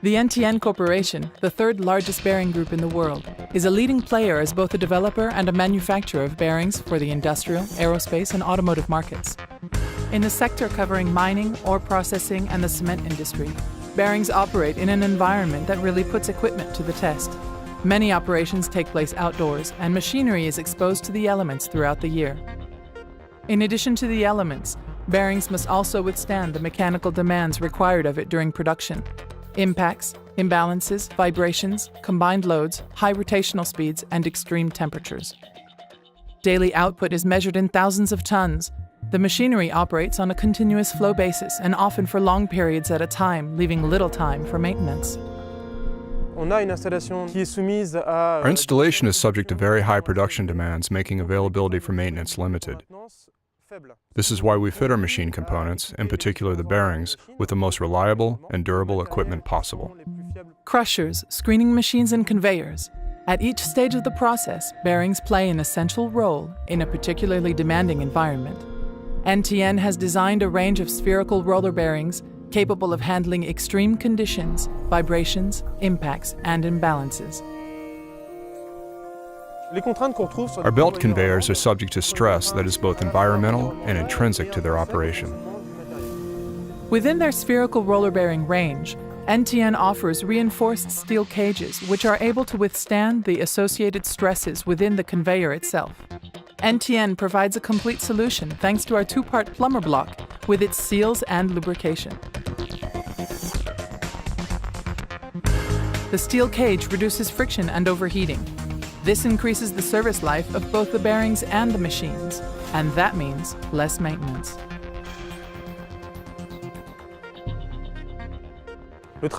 The NTN Corporation, the third largest bearing group in the world, is a leading player as both a developer and a manufacturer of bearings for the industrial, aerospace, and automotive markets. In a sector covering mining, ore processing, and the cement industry, bearings operate in an environment that really puts equipment to the test. Many operations take place outdoors, and machinery is exposed to the elements throughout the year. In addition to the elements, bearings must also withstand the mechanical demands required of it during production. Impacts, imbalances, vibrations, combined loads, high rotational speeds, and extreme temperatures. Daily output is measured in thousands of tons. The machinery operates on a continuous flow basis and often for long periods at a time, leaving little time for maintenance. Our installation is subject to very high production demands, making availability for maintenance limited. This is why we fit our machine components, in particular the bearings, with the most reliable and durable equipment possible. Crushers, screening machines, and conveyors. At each stage of the process, bearings play an essential role in a particularly demanding environment. NTN has designed a range of spherical roller bearings capable of handling extreme conditions, vibrations, impacts, and imbalances. Our belt conveyors are subject to stress that is both environmental and intrinsic to their operation. Within their spherical roller bearing range, NTN offers reinforced steel cages which are able to withstand the associated stresses within the conveyor itself. NTN provides a complete solution thanks to our two-part plumber block with its seals and lubrication. The steel cage reduces friction and overheating. This increases the service life of both the bearings and the machines, and that means less maintenance. The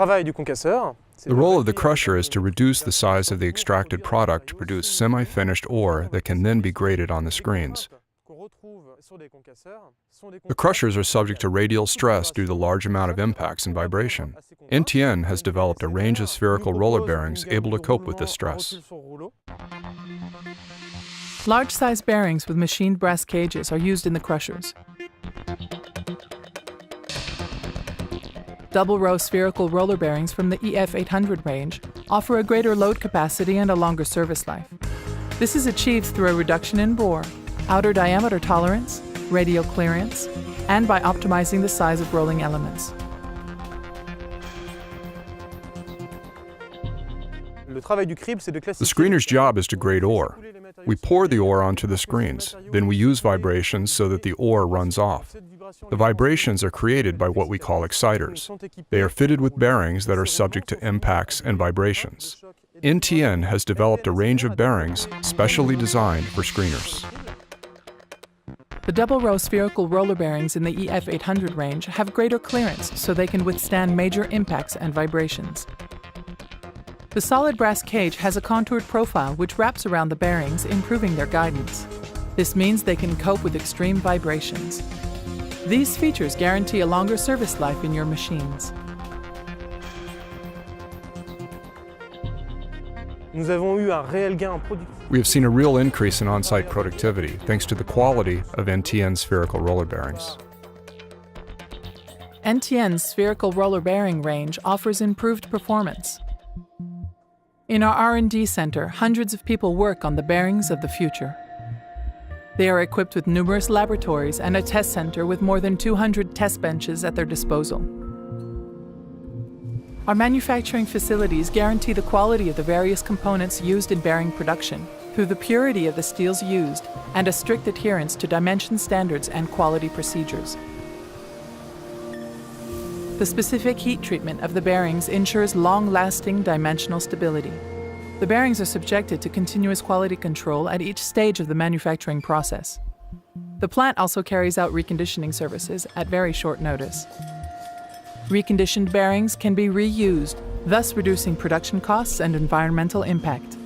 role of the crusher is to reduce the size of the extracted product to produce semi-finished ore that can then be graded on the screens. The crushers are subject to radial stress due to the large amount of impacts and vibration. NTN has developed a range of spherical roller bearings able to cope with this stress. Large-size bearings with machined brass cages are used in the crushers. Double-row spherical roller bearings from the EF800 range offer a greater load capacity and a longer service life. This is achieved through a reduction in bore, outer diameter tolerance, radial clearance, and by optimizing the size of rolling elements. The screener's job is to grade ore. We pour the ore onto the screens. Then we use vibrations so that the ore runs off. The vibrations are created by what we call exciters. They are fitted with bearings that are subject to impacts and vibrations. NTN has developed a range of bearings specially designed for screeners. The double-row spherical roller bearings in the EF800 range have greater clearance so they can withstand major impacts and vibrations. The solid brass cage has a contoured profile which wraps around the bearings, improving their guidance. This means they can cope with extreme vibrations. These features guarantee a longer service life in your machines. We have seen a real increase in on-site productivity thanks to the quality of NTN's spherical roller bearings. NTN's spherical roller bearing range offers improved performance. In our R&D center, hundreds of people work on the bearings of the future. They are equipped with numerous laboratories and a test center with more than 200 test benches at their disposal. Our manufacturing facilities guarantee the quality of the various components used in bearing production through the purity of the steels used and a strict adherence to dimension standards and quality procedures. The specific heat treatment of the bearings ensures long-lasting dimensional stability. The bearings are subjected to continuous quality control at each stage of the manufacturing process. The plant also carries out reconditioning services at very short notice. Reconditioned bearings can be reused, thus reducing production costs and environmental impact.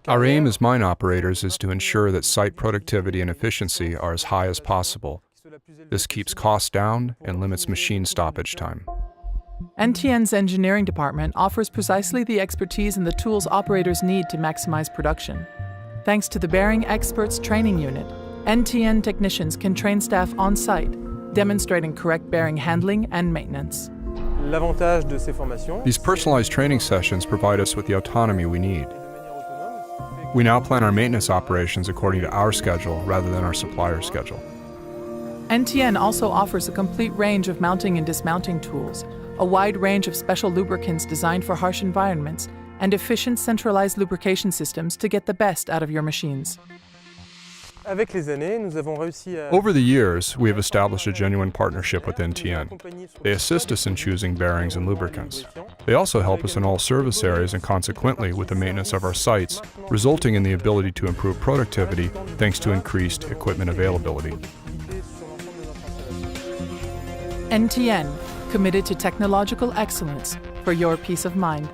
Our aim as mine operators is to ensure that site productivity and efficiency are as high as possible. This keeps costs down and limits machine stoppage time. NTN's engineering department offers precisely the expertise and the tools operators need to maximize production. Thanks to the Bearing Experts Training Unit, NTN technicians can train staff on site, demonstrating correct bearing handling and maintenance. These personalized training sessions provide us with the autonomy we need. We now plan our maintenance operations according to our schedule rather than our supplier's schedule. NTN also offers a complete range of mounting and dismounting tools, a wide range of special lubricants designed for harsh environments, and efficient centralized lubrication systems to get the best out of your machines. Over the years, we have established a genuine partnership with NTN. They assist us in choosing bearings and lubricants. They also help us in all service areas and consequently with the maintenance of our sites, resulting in the ability to improve productivity thanks to increased equipment availability. NTN, committed to technological excellence for your peace of mind.